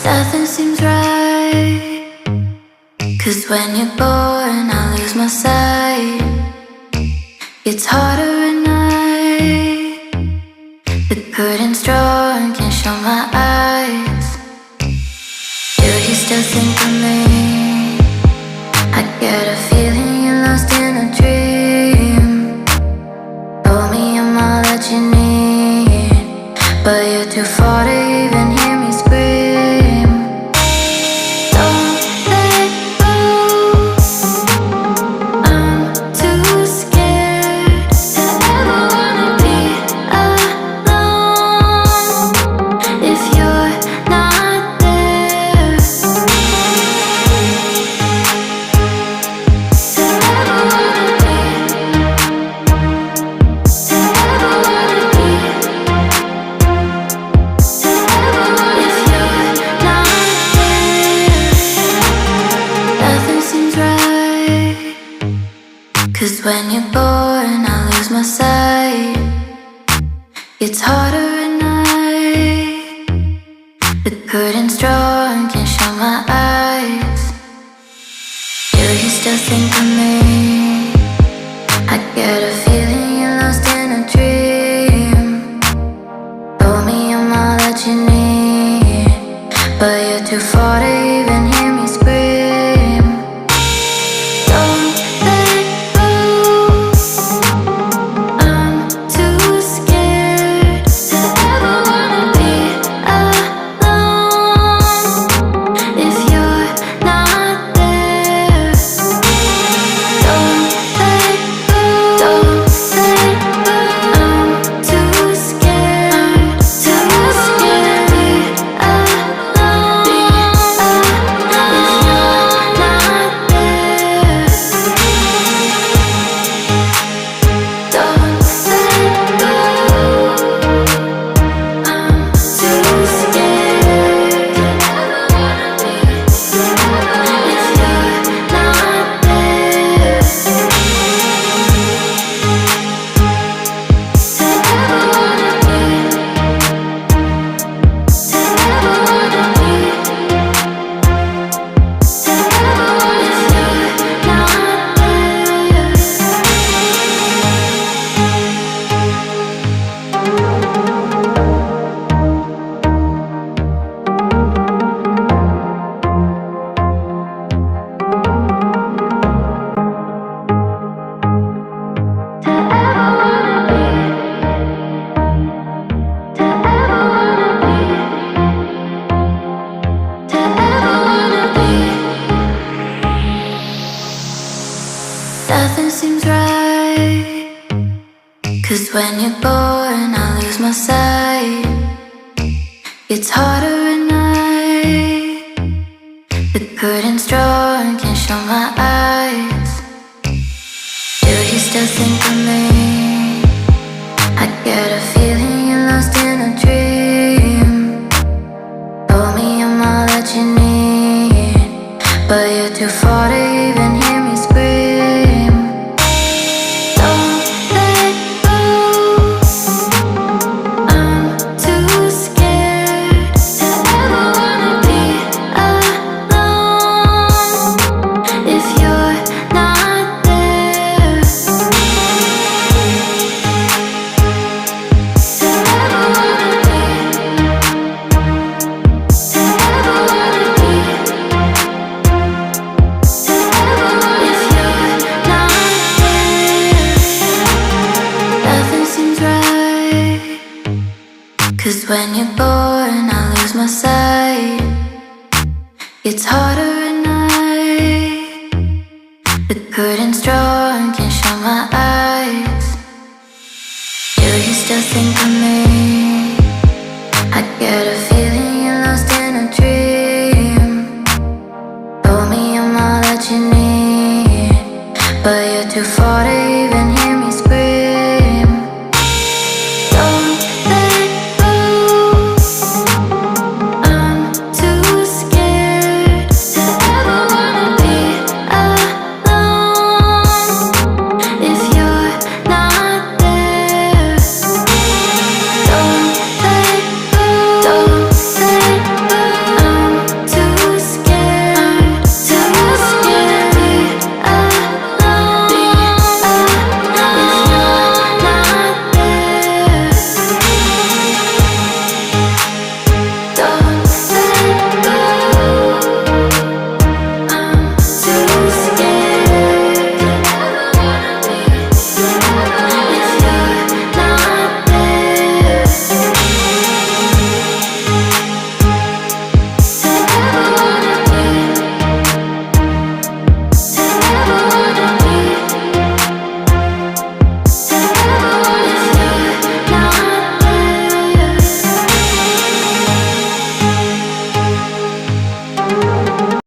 Nothing seems right, 'cause when you're born I lose my sight. It's harder at night. The curtain's drawn, can't show my eyes. Do you still think of me? I get a feeling you're lost in a dream. Told me I'm all that you need, but you're too far to even hear me scream. Don't let go, I'm too scared to ever wanna be alone. If you're not there, to ever wanna be, to ever wanna be, to ever wanna. If you're not there, nothing seems right. 'Cause when you're born I lose my sight. It's harder at night. The curtain's drawn, can't show my eyes. Do you still think of me? I get a feeling you're lost in a dream. Told me I'm all that you need, but you're too far to even hear me scream. Don't let go, I'm too scared to ever wanna be alone. If you're not there, don't let go, don't let go. I'm too scared to be alone. If you're not there, don't let go. I'm too scared to ever wanna be. If you're not there, to ever wanna be, to ever wanna be, to ever wanna. If you're not nothing seems right. 'Cause when you're born I lose my sight. It's harder at night. The curtain's drawn, can't show my eyes. Do you still think of me? I get a feeling you're lost in a dream. Told me I'm all that you need, but you're too far to even hear me scream. Don't let go, I'm too scared to ever wanna be alone. If you're not there, to ever wanna be, to ever wanna be, to ever wanna. If you're not there, nothing seems right. 'Cause when you're born I lose my sight. It's harder at night. The curtain's drawn, can't show my eyes. Do you still think of me?